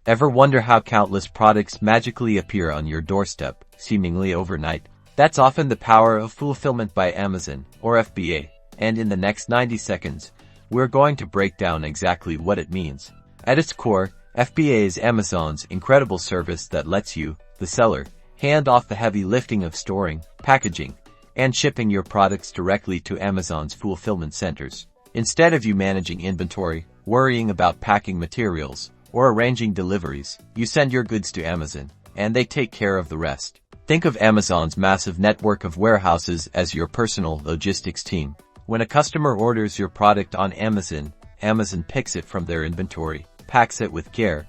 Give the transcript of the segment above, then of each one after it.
Ever wonder how countless products magically appear on your doorstep, seemingly overnight? That's often the power of fulfillment by Amazon, or FBA, and in the next 90 seconds, we're going to break down exactly what it means. At its core, FBA is Amazon's incredible service that lets you, the seller, hand off the heavy lifting of storing, packaging, and shipping your products directly to Amazon's fulfillment centers. Instead of you managing inventory, worrying about packing materials, or arranging deliveries, you send your goods to Amazon, and they take care of the rest. Think of Amazon's massive network of warehouses as your personal logistics team. When a customer orders your product on Amazon, Amazon picks it from their inventory, packs it with care,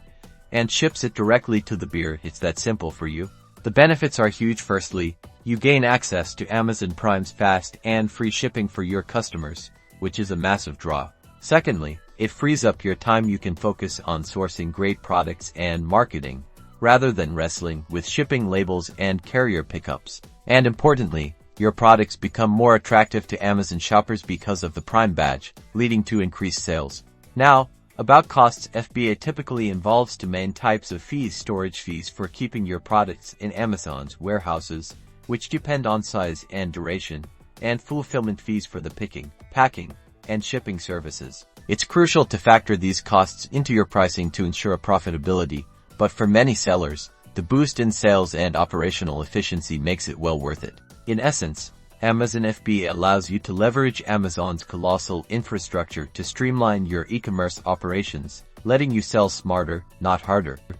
and ships it directly to the buyer. It's that simple for you. The benefits are huge. Firstly, you gain access to Amazon Prime's fast and free shipping for your customers, which is a massive draw. Secondly, it frees up your time. You can focus on sourcing great products and marketing, rather than wrestling with shipping labels and carrier pickups. And importantly, your products become more attractive to Amazon shoppers because of the Prime badge, leading to increased sales. Now, about costs. FBA typically involves two main types of fees: storage fees for keeping your products in Amazon's warehouses, which depend on size and duration, and fulfillment fees for the picking, packing, and shipping services. It's crucial to factor these costs into your pricing to ensure profitability, but for many sellers, the boost in sales and operational efficiency makes it well worth it. In essence, Amazon FBA allows you to leverage Amazon's colossal infrastructure to streamline your e-commerce operations, letting you sell smarter, not harder.